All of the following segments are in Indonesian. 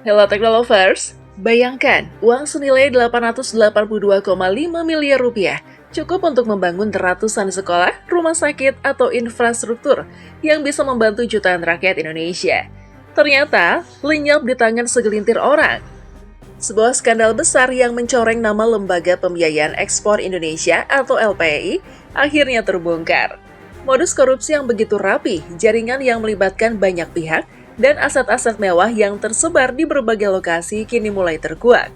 Hello Technolovers, bayangkan uang senilai 882,5 miliar rupiah cukup untuk membangun ratusan sekolah, rumah sakit, atau infrastruktur yang bisa membantu jutaan rakyat Indonesia. Ternyata, lenyap di tangan segelintir orang. Sebuah skandal besar yang mencoreng nama Lembaga Pembiayaan Ekspor Indonesia atau LPI akhirnya terbongkar. Modus korupsi yang begitu rapi, jaringan yang melibatkan banyak pihak, dan aset-aset mewah yang tersebar di berbagai lokasi kini mulai terkuak.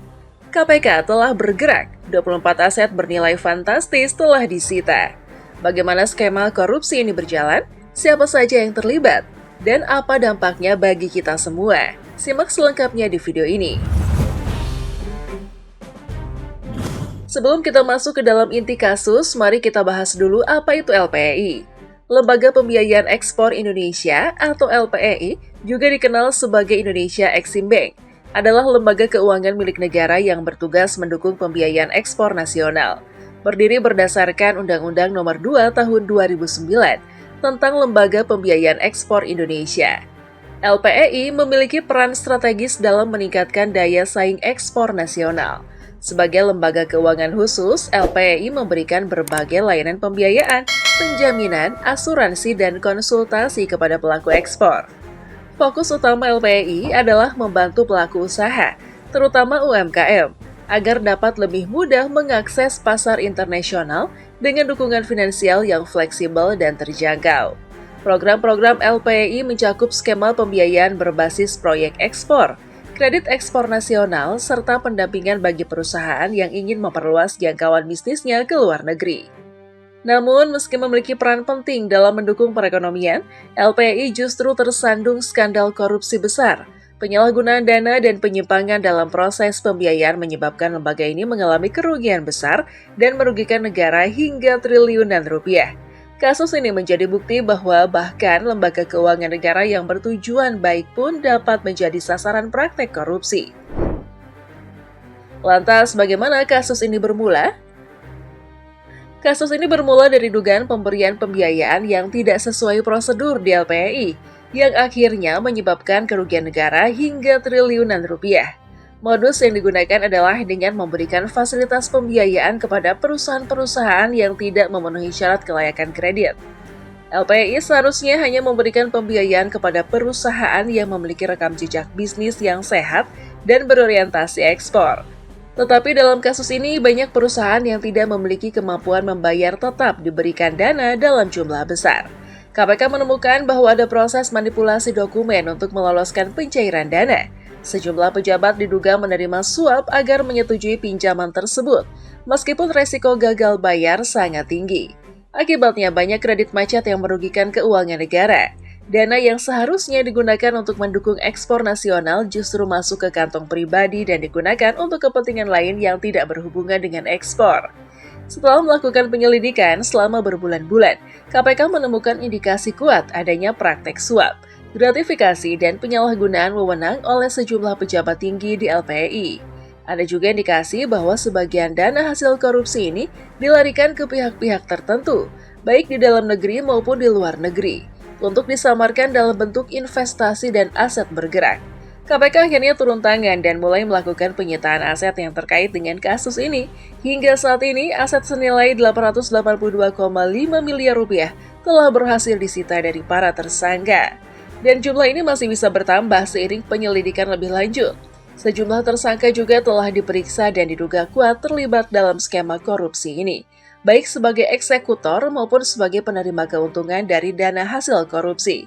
KPK telah bergerak, 24 aset bernilai fantastis telah disita. Bagaimana skema korupsi ini berjalan, siapa saja yang terlibat, dan apa dampaknya bagi kita semua? Simak selengkapnya di video ini. Sebelum kita masuk ke dalam inti kasus, mari kita bahas dulu apa itu LPI. Lembaga Pembiayaan Ekspor Indonesia atau LPEI, juga dikenal sebagai Indonesia Exim Bank, adalah lembaga keuangan milik negara yang bertugas mendukung pembiayaan ekspor nasional. Berdiri berdasarkan Undang-Undang Nomor 2 Tahun 2009 tentang Lembaga Pembiayaan Ekspor Indonesia. LPEI memiliki peran strategis dalam meningkatkan daya saing ekspor nasional. Sebagai lembaga keuangan khusus, LPEI memberikan berbagai layanan pembiayaan, penjaminan, asuransi, dan konsultasi kepada pelaku ekspor. Fokus utama LPEI adalah membantu pelaku usaha, terutama UMKM, agar dapat lebih mudah mengakses pasar internasional dengan dukungan finansial yang fleksibel dan terjangkau. Program-program LPEI mencakup skema pembiayaan berbasis proyek ekspor, kredit ekspor nasional, serta pendampingan bagi perusahaan yang ingin memperluas jangkauan bisnisnya ke luar negeri. Namun, meski memiliki peran penting dalam mendukung perekonomian, LPI justru tersandung skandal korupsi besar. Penyalahgunaan dana dan penyimpangan dalam proses pembiayaan menyebabkan lembaga ini mengalami kerugian besar dan merugikan negara hingga triliunan rupiah. Kasus ini menjadi bukti bahwa bahkan lembaga keuangan negara yang bertujuan baik pun dapat menjadi sasaran praktek korupsi. Lantas, bagaimana kasus ini bermula? Kasus ini bermula dari dugaan pemberian pembiayaan yang tidak sesuai prosedur di LPI, yang akhirnya menyebabkan kerugian negara hingga triliunan rupiah. Modus yang digunakan adalah dengan memberikan fasilitas pembiayaan kepada perusahaan-perusahaan yang tidak memenuhi syarat kelayakan kredit. LPI seharusnya hanya memberikan pembiayaan kepada perusahaan yang memiliki rekam jejak bisnis yang sehat dan berorientasi ekspor. Tetapi dalam kasus ini, banyak perusahaan yang tidak memiliki kemampuan membayar tetap diberikan dana dalam jumlah besar. KPK menemukan bahwa ada proses manipulasi dokumen untuk meloloskan pencairan dana. Sejumlah pejabat diduga menerima suap agar menyetujui pinjaman tersebut, meskipun resiko gagal bayar sangat tinggi. Akibatnya banyak kredit macet yang merugikan keuangan negara. Dana yang seharusnya digunakan untuk mendukung ekspor nasional justru masuk ke kantong pribadi dan digunakan untuk kepentingan lain yang tidak berhubungan dengan ekspor. Setelah melakukan penyelidikan selama berbulan-bulan, KPK menemukan indikasi kuat adanya praktek suap, gratifikasi, dan penyalahgunaan wewenang oleh sejumlah pejabat tinggi di LPI. Ada juga indikasi bahwa sebagian dana hasil korupsi ini dilarikan ke pihak-pihak tertentu, baik di dalam negeri maupun di luar negeri, untuk disamarkan dalam bentuk investasi dan aset bergerak. KPK akhirnya turun tangan dan mulai melakukan penyitaan aset yang terkait dengan kasus ini. Hingga saat ini, aset senilai 882,5 miliar rupiah telah berhasil disita dari para tersangka. Dan jumlah ini masih bisa bertambah seiring penyelidikan lebih lanjut. Sejumlah tersangka juga telah diperiksa dan diduga kuat terlibat dalam skema korupsi ini, baik sebagai eksekutor maupun sebagai penerima keuntungan dari dana hasil korupsi.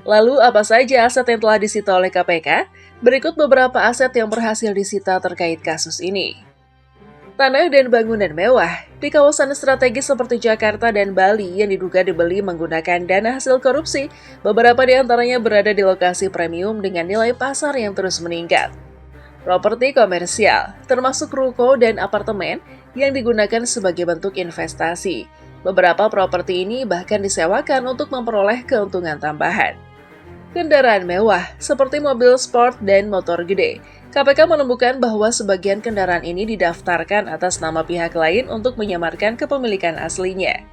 Lalu apa saja aset yang telah disita oleh KPK? Berikut beberapa aset yang berhasil disita terkait kasus ini. Tanah dan bangunan mewah di kawasan strategis seperti Jakarta dan Bali yang diduga dibeli menggunakan dana hasil korupsi, beberapa di antaranya berada di lokasi premium dengan nilai pasar yang terus meningkat. Properti komersial, termasuk ruko dan apartemen yang digunakan sebagai bentuk investasi. Beberapa properti ini bahkan disewakan untuk memperoleh keuntungan tambahan. Kendaraan mewah, seperti mobil sport dan motor gede. KPK menemukan bahwa sebagian kendaraan ini didaftarkan atas nama pihak lain untuk menyamarkan kepemilikan aslinya.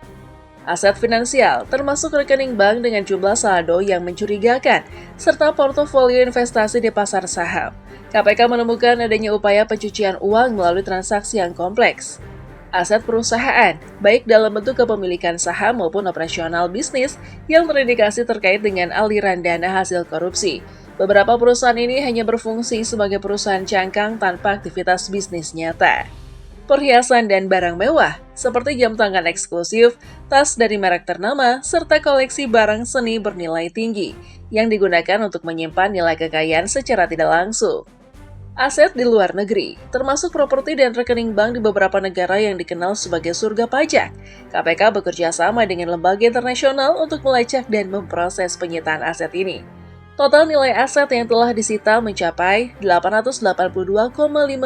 Aset finansial, termasuk rekening bank dengan jumlah saldo yang mencurigakan, serta portofolio investasi di pasar saham. KPK menemukan adanya upaya pencucian uang melalui transaksi yang kompleks. Aset perusahaan, baik dalam bentuk kepemilikan saham maupun operasional bisnis yang terindikasi terkait dengan aliran dana hasil korupsi. Beberapa perusahaan ini hanya berfungsi sebagai perusahaan cangkang tanpa aktivitas bisnis nyata. Perhiasan dan barang mewah, seperti jam tangan eksklusif, tas dari merek ternama, serta koleksi barang seni bernilai tinggi, yang digunakan untuk menyimpan nilai kekayaan secara tidak langsung. Aset di luar negeri, termasuk properti dan rekening bank di beberapa negara yang dikenal sebagai surga pajak. KPK bekerja sama dengan lembaga internasional untuk melacak dan memproses penyitaan aset ini. Total nilai aset yang telah disita mencapai 882,5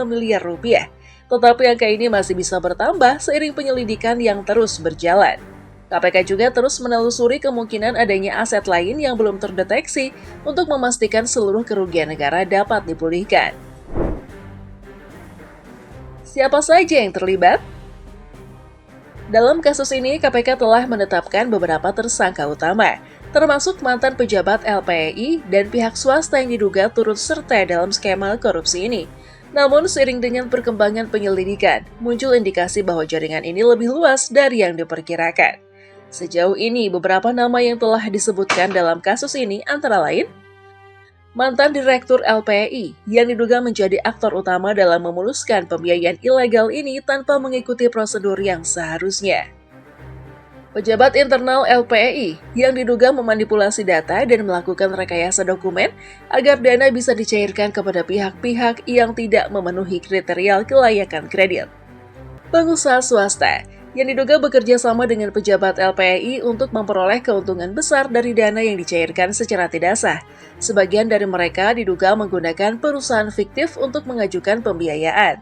miliar rupiah. Tetapi angka ini masih bisa bertambah seiring penyelidikan yang terus berjalan. KPK juga terus menelusuri kemungkinan adanya aset lain yang belum terdeteksi untuk memastikan seluruh kerugian negara dapat dipulihkan. Siapa saja yang terlibat? Dalam kasus ini, KPK telah menetapkan beberapa tersangka utama, termasuk mantan pejabat LPEI dan pihak swasta yang diduga turut serta dalam skema korupsi ini. Namun, seiring dengan perkembangan penyelidikan, muncul indikasi bahwa jaringan ini lebih luas dari yang diperkirakan. Sejauh ini, beberapa nama yang telah disebutkan dalam kasus ini antara lain mantan Direktur LPEI yang diduga menjadi aktor utama dalam memuluskan pembiayaan ilegal ini tanpa mengikuti prosedur yang seharusnya. Pejabat internal LPEI yang diduga memanipulasi data dan melakukan rekayasa dokumen agar dana bisa dicairkan kepada pihak-pihak yang tidak memenuhi kriteria kelayakan kredit. Pengusaha swasta yang diduga bekerja sama dengan pejabat LPEI untuk memperoleh keuntungan besar dari dana yang dicairkan secara tidak sah. Sebagian dari mereka diduga menggunakan perusahaan fiktif untuk mengajukan pembiayaan.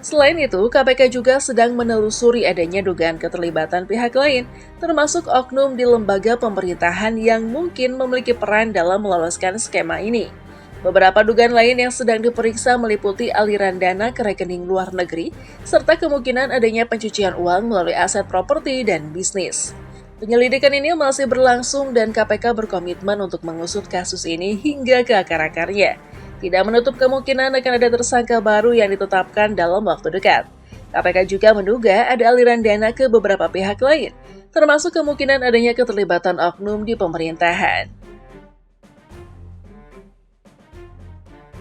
Selain itu, KPK juga sedang menelusuri adanya dugaan keterlibatan pihak lain, termasuk oknum di lembaga pemerintahan yang mungkin memiliki peran dalam meloloskan skema ini. Beberapa dugaan lain yang sedang diperiksa meliputi aliran dana ke rekening luar negeri, serta kemungkinan adanya pencucian uang melalui aset properti dan bisnis. Penyelidikan ini masih berlangsung dan KPK berkomitmen untuk mengusut kasus ini hingga ke akar-akarnya. Tidak menutup kemungkinan akan ada tersangka baru yang ditetapkan dalam waktu dekat. KPK juga menduga ada aliran dana ke beberapa pihak lain, termasuk kemungkinan adanya keterlibatan oknum di pemerintahan.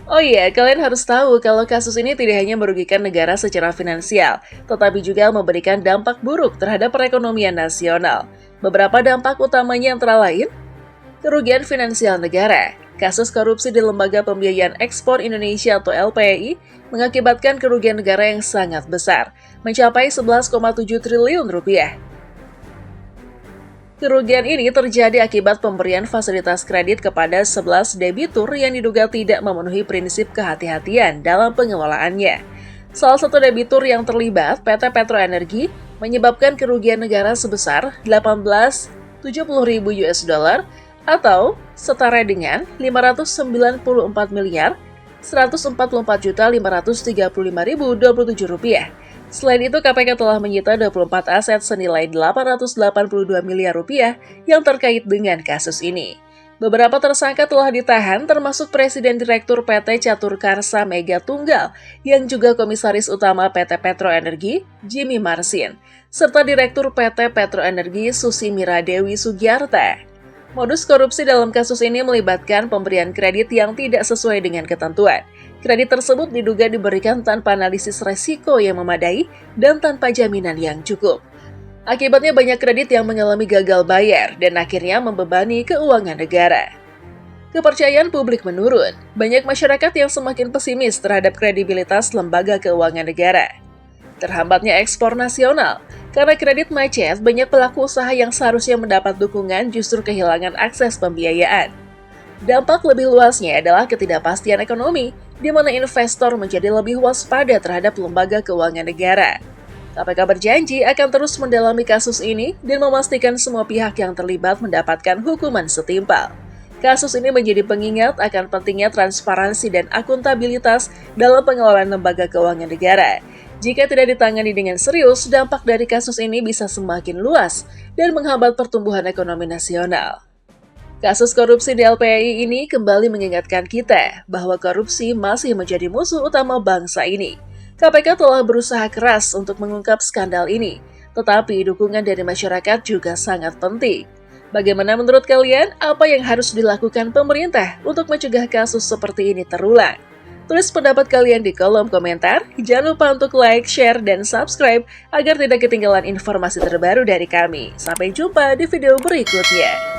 Oh iya, kalian harus tahu kalau kasus ini tidak hanya merugikan negara secara finansial, tetapi juga memberikan dampak buruk terhadap perekonomian nasional. Beberapa dampak utamanya antara lain, kerugian finansial negara. Kasus korupsi di Lembaga Pembiayaan Ekspor Indonesia atau LPEI mengakibatkan kerugian negara yang sangat besar, mencapai 11,7 triliun rupiah. Kerugian ini terjadi akibat pemberian fasilitas kredit kepada 11 debitur yang diduga tidak memenuhi prinsip kehati-hatian dalam pengelolaannya. Salah satu debitur yang terlibat, PT Petro Energi, menyebabkan kerugian negara sebesar 18.070.000 US dollar atau setara dengan 594 miliar 144.535.027 rupiah. Selain itu, KPK telah menyita 24 aset senilai 882 miliar rupiah yang terkait dengan kasus ini. Beberapa tersangka telah ditahan, termasuk Presiden Direktur PT Catur Karsa Mega Tunggal, yang juga Komisaris Utama PT Petro Energi, Jimmy Marsin, serta Direktur PT Petro Energi Susi Miradewi Sugiarta. Modus korupsi dalam kasus ini melibatkan pemberian kredit yang tidak sesuai dengan ketentuan. Kredit tersebut diduga diberikan tanpa analisis resiko yang memadai dan tanpa jaminan yang cukup. Akibatnya banyak kredit yang mengalami gagal bayar dan akhirnya membebani keuangan negara. Kepercayaan publik menurun. Banyak masyarakat yang semakin pesimis terhadap kredibilitas lembaga keuangan negara. Terhambatnya ekspor nasional. Karena kredit macet, banyak pelaku usaha yang seharusnya mendapat dukungan justru kehilangan akses pembiayaan. Dampak lebih luasnya adalah ketidakpastian ekonomi, di mana investor menjadi lebih waspada terhadap lembaga keuangan negara. KPK berjanji akan terus mendalami kasus ini dan memastikan semua pihak yang terlibat mendapatkan hukuman setimpal. Kasus ini menjadi pengingat akan pentingnya transparansi dan akuntabilitas dalam pengelolaan lembaga keuangan negara. Jika tidak ditangani dengan serius, dampak dari kasus ini bisa semakin luas dan menghambat pertumbuhan ekonomi nasional. Kasus korupsi di LPI ini kembali mengingatkan kita bahwa korupsi masih menjadi musuh utama bangsa ini. KPK telah berusaha keras untuk mengungkap skandal ini, tetapi dukungan dari masyarakat juga sangat penting. Bagaimana menurut kalian apa yang harus dilakukan pemerintah untuk mencegah kasus seperti ini terulang? Tulis pendapat kalian di kolom komentar. Jangan lupa untuk like, share, dan subscribe agar tidak ketinggalan informasi terbaru dari kami. Sampai jumpa di video berikutnya.